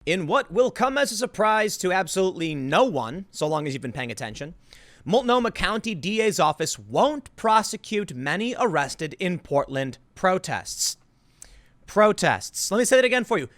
In what will come as a surprise to absolutely no one, so long as you've been paying attention, Multnomah County DA's office won't prosecute many arrested in Portland protests. Protests. Let me say that again for you.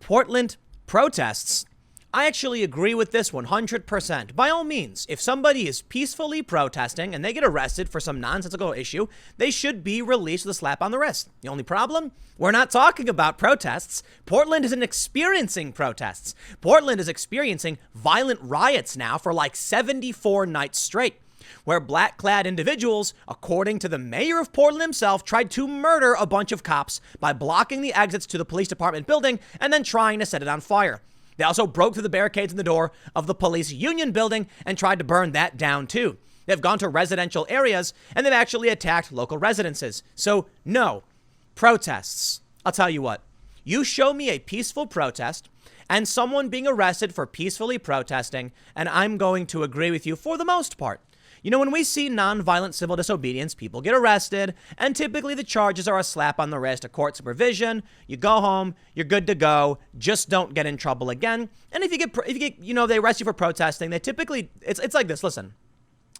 Portland protests. I actually agree with this 100%. By all means, if somebody is peacefully protesting and they get arrested for some nonsensical issue, they should be released with a slap on the wrist. The only problem? We're not talking about protests. Portland isn't experiencing protests. Portland is experiencing violent riots now for like 74 nights straight, where black-clad individuals, according to the mayor of Portland himself, tried to murder a bunch of cops by blocking the exits to the police department building and then trying to set it on fire. They also broke through the barricades in the door of the police union building and tried to burn that down too. They've gone to residential areas and they've actually attacked local residences. So no, protests. I'll tell you what, you show me a peaceful protest and someone being arrested for peacefully protesting, and I'm going to agree with you for the most part. You know, when we see nonviolent civil disobedience, people get arrested, and typically the charges are a slap on the wrist, a court supervision. You go home, you're good to go. Just don't get in trouble again. And if you get, you know, they arrest you for protesting, they typically, it's like this. Listen,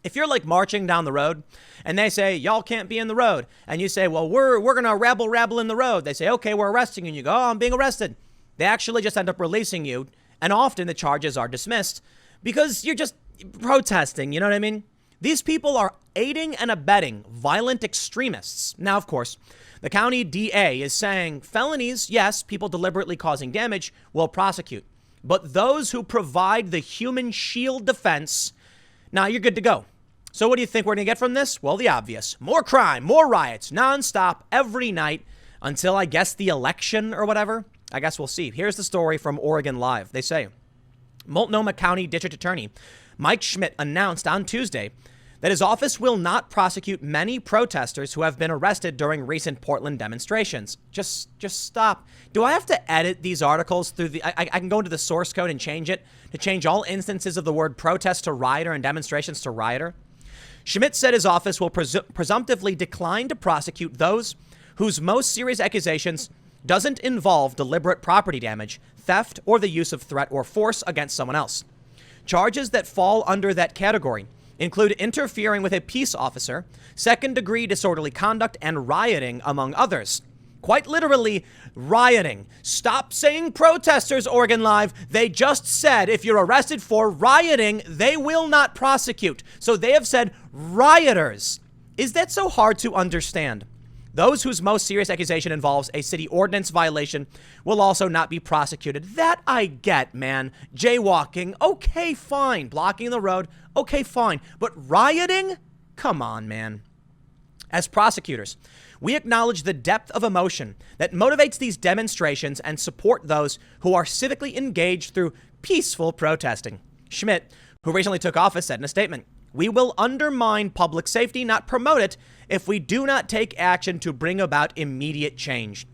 if you're like marching down the road and they say, y'all can't be in the road, and you say, well, we're going to rabble in the road. They say, okay, we're arresting you. And you go, oh, I'm being arrested. They actually just end up releasing you. And often the charges are dismissed because you're just protesting. You know what I mean? These people are aiding and abetting violent extremists. Now, of course, the county DA is saying felonies, yes, people deliberately causing damage, will prosecute. But those who provide the human shield defense, now you're good to go. So what do you think we're going to get from this? Well, the obvious. More crime, more riots, nonstop, every night, until I guess the election or whatever. I guess we'll see. Here's the story from Oregon Live. They say, Multnomah County District Attorney Mike Schmidt announced on Tuesday that his office will not prosecute many protesters who have been arrested during recent Portland demonstrations. Just stop. Do I have to edit these articles through the... I can go into the source code and change it to change all instances of the word protest to rioter and demonstrations to rioter? Schmidt said his office will presumptively decline to prosecute those whose most serious accusations doesn't involve deliberate property damage, theft, or the use of threat or force against someone else. Charges that fall under that category include interfering with a peace officer, second-degree disorderly conduct, and rioting, among others. Quite literally, rioting. Stop saying protesters, Oregon Live. They just said if you're arrested for rioting, they will not prosecute. So they have said rioters. Is that so hard to understand? Those whose most serious accusation involves a city ordinance violation will also not be prosecuted. That I get, man. Jaywalking, okay, fine. Blocking the road, okay, fine. But rioting? Come on, man. As prosecutors, we acknowledge the depth of emotion that motivates these demonstrations and support those who are civically engaged through peaceful protesting. Schmidt, who recently took office, said in a statement, "We will undermine public safety, not promote it, if we do not take action to bring about immediate change.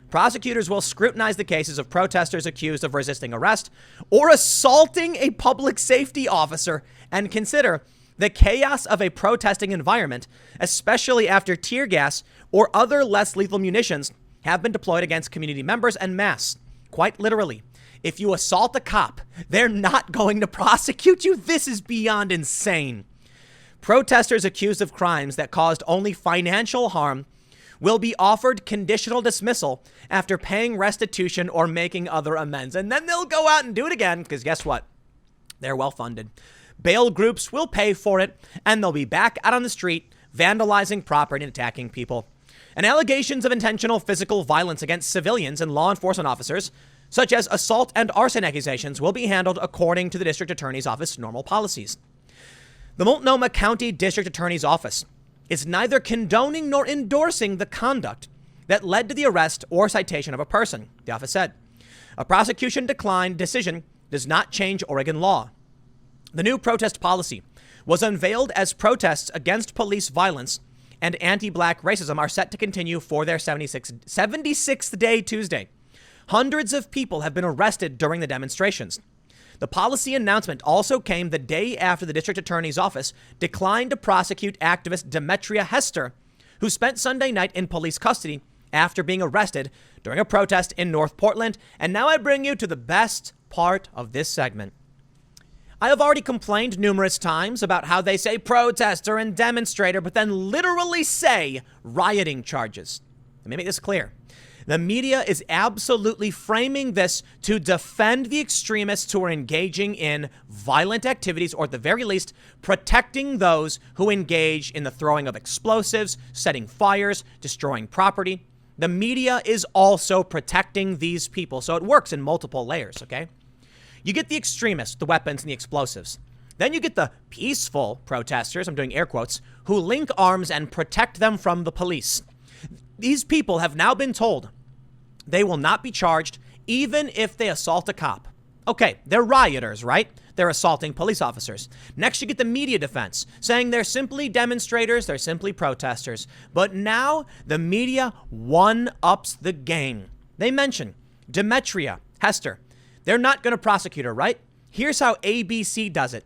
Prosecutors will scrutinize the cases of protesters accused of resisting arrest or assaulting a public safety officer and consider the chaos of a protesting environment, especially after tear gas or other less lethal munitions have been deployed against community members en masse. Quite literally, if you assault a cop, they're not going to prosecute you. This is beyond insane. Protesters accused of crimes that caused only financial harm will be offered conditional dismissal after paying restitution or making other amends." And then they'll go out and do it again because guess what? They're well funded. Bail groups will pay for it, and they'll be back out on the street vandalizing property and attacking people. And allegations of intentional physical violence against civilians and law enforcement officers, such as assault and arson accusations, will be handled according to the district attorney's office normal policies. The Multnomah County District Attorney's Office is neither condoning nor endorsing the conduct that led to the arrest or citation of a person, the office said. A prosecution decline decision does not change Oregon law. The new protest policy was unveiled as protests against police violence and anti-black racism are set to continue for their 76th day Tuesday. Hundreds of people have been arrested during the demonstrations. The policy announcement also came the day after the district attorney's office declined to prosecute activist Demetria Hester, who spent Sunday night in police custody after being arrested during a protest in North Portland. And now I bring you to the best part of this segment. I have already complained numerous times about how they say protester and demonstrator, but then literally say rioting charges. Let me make this clear. The media is absolutely framing this to defend the extremists who are engaging in violent activities, or at the very least, protecting those who engage in the throwing of explosives, setting fires, destroying property. The media is also protecting these people, so it works in multiple layers, okay? You get the extremists, the weapons and the explosives. Then you get the peaceful protesters, I'm doing air quotes, who link arms and protect them from the police. These people have now been told they will not be charged even if they assault a cop. Okay, they're rioters, right? They're assaulting police officers. Next, you get the media defense, saying they're simply demonstrators, they're simply protesters. But now the media one-ups the game. They mention Demetria Hester. They're not going to prosecute her, right? Here's how ABC does it.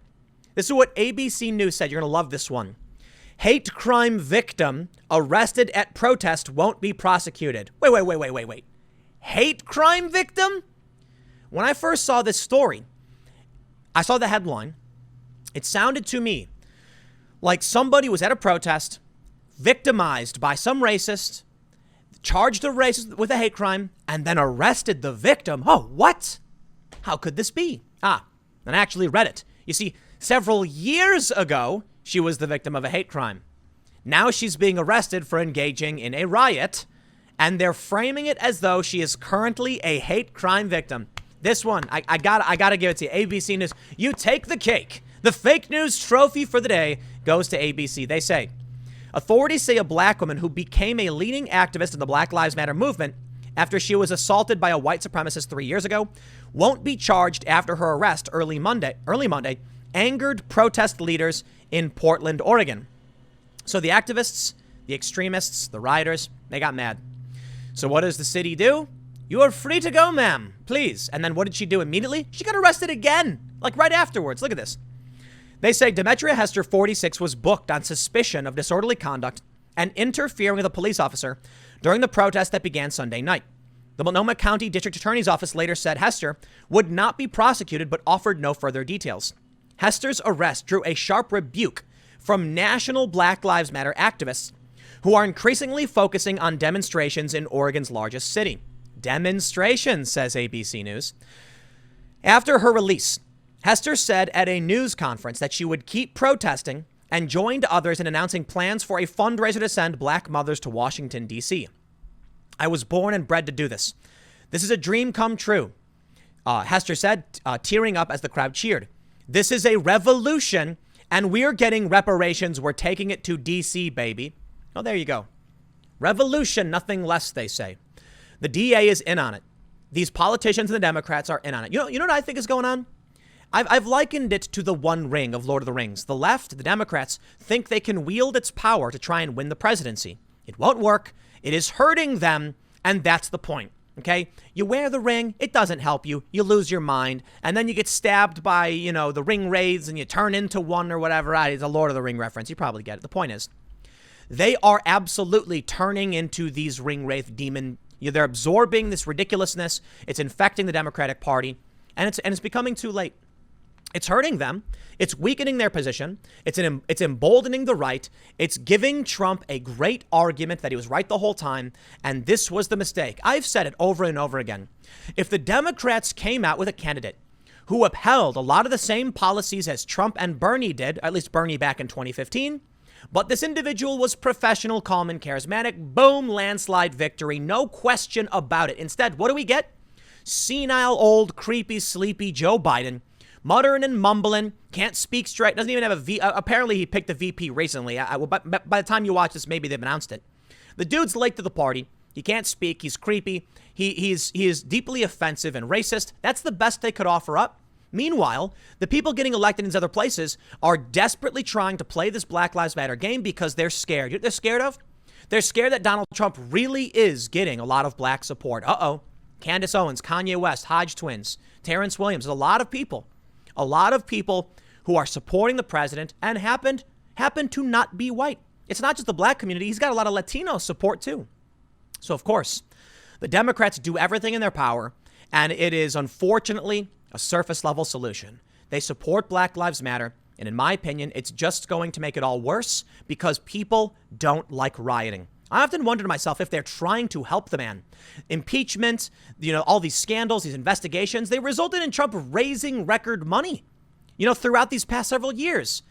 This is what ABC News said. You're going to love this one. Hate crime victim arrested at protest won't be prosecuted. Wait. Hate crime victim? When I first saw this story, I saw the headline. It sounded to me like somebody was at a protest, victimized by some racist, charged the racist with a hate crime, and then arrested the victim. Oh, what? How could this be? And I actually read it. You see, several years ago, she was the victim of a hate crime. Now she's being arrested for engaging in a riot, and they're framing it as though she is currently a hate crime victim. This one, I gotta give it to you. ABC News, you take the cake. The fake news trophy for the day goes to ABC. They say, authorities say a black woman who became a leading activist in the Black Lives Matter movement after she was assaulted by a white supremacist 3 years ago won't be charged after her arrest early Monday angered protest leaders in Portland, Oregon. So the activists, the extremists, the rioters, they got mad. So what does the city do? You are free to go, ma'am, please. And then what did she do immediately? She got arrested again, like right afterwards. Look at this. They say Demetria Hester, 46, was booked on suspicion of disorderly conduct and interfering with a police officer during the protest that began Sunday night. The Multnomah County District Attorney's Office later said Hester would not be prosecuted, but offered no further details. Hester's arrest drew a sharp rebuke from national Black Lives Matter activists who are increasingly focusing on demonstrations in Oregon's largest city. Demonstrations, says ABC News. After her release, Hester said at a news conference that she would keep protesting and joined others in announcing plans for a fundraiser to send black mothers to Washington, D.C. I was born and bred to do this. This is a dream come true, Hester said, tearing up as the crowd cheered. This is a revolution, and we're getting reparations. We're taking it to D.C., baby. Oh, there you go. Revolution, nothing less, they say. The DA is in on it. These politicians and the Democrats are in on it. You know what I think is going on? I've likened it to the One Ring of Lord of the Rings. The left, the Democrats, think they can wield its power to try and win the presidency. It won't work. It is hurting them, and that's the point, okay? You wear the ring, it doesn't help you. You lose your mind, and then you get stabbed by, the ring wraiths, and you turn into one or whatever. It's a Lord of the Ring reference. You probably get it. The point is, they are absolutely turning into these ring wraith demon. They're absorbing this ridiculousness. It's infecting the Democratic Party, and it's becoming too late. It's hurting them. It's weakening their position. It's emboldening the right. It's giving Trump a great argument that he was right the whole time. And this was the mistake. I've said it over and over again. If the Democrats came out with a candidate who upheld a lot of the same policies as Trump and Bernie did, at least Bernie back in 2015, but this individual was professional, calm, and charismatic, boom, landslide victory. No question about it. Instead, what do we get? Senile, old, creepy, sleepy Joe Biden, muttering and mumbling, can't speak straight, doesn't even have apparently he picked a VP recently. By the time you watch this, maybe they've announced it. The dude's late to the party. He can't speak. He's creepy. He is deeply offensive and racist. That's the best they could offer up. Meanwhile, the people getting elected in these other places are desperately trying to play this Black Lives Matter game because they're scared. You know what they're scared of? They're scared that Donald Trump really is getting a lot of black support. Candace Owens, Kanye West, Hodge twins, Terrence Williams, a lot of people who are supporting the president and happen to not be white. It's not just the black community. He's got a lot of Latino support too. So, of course, the Democrats do everything in their power, and it is unfortunately a surface level solution. They support Black Lives Matter. And in my opinion, it's just going to make it all worse because people don't like rioting. I often wonder to myself if they're trying to help the man. Impeachment, all these scandals, these investigations, they resulted in Trump raising record money, throughout these past several years.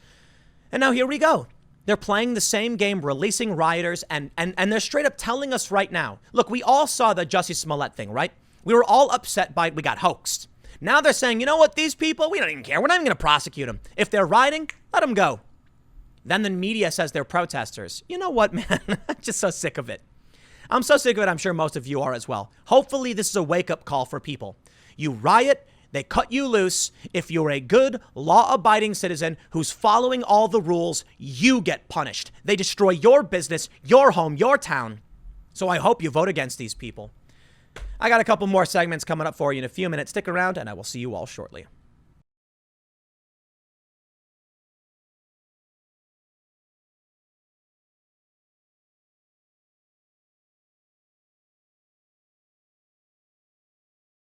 And now here we go. They're playing the same game, releasing rioters, and they're straight up telling us right now. Look, we all saw the Jussie Smollett thing, right? We were all upset by it. We got hoaxed. Now they're saying, you know what, these people, we don't even care. We're not even going to prosecute them. If they're rioting, let them go. Then the media says they're protesters. You know what, man? I'm just so sick of it. I'm so sick of it. I'm sure most of you are as well. Hopefully this is a wake-up call for people. You riot, they cut you loose. If you're a good, law-abiding citizen who's following all the rules, you get punished. They destroy your business, your home, your town. So I hope you vote against these people. I got a couple more segments coming up for you in a few minutes. Stick around, and I will see you all shortly.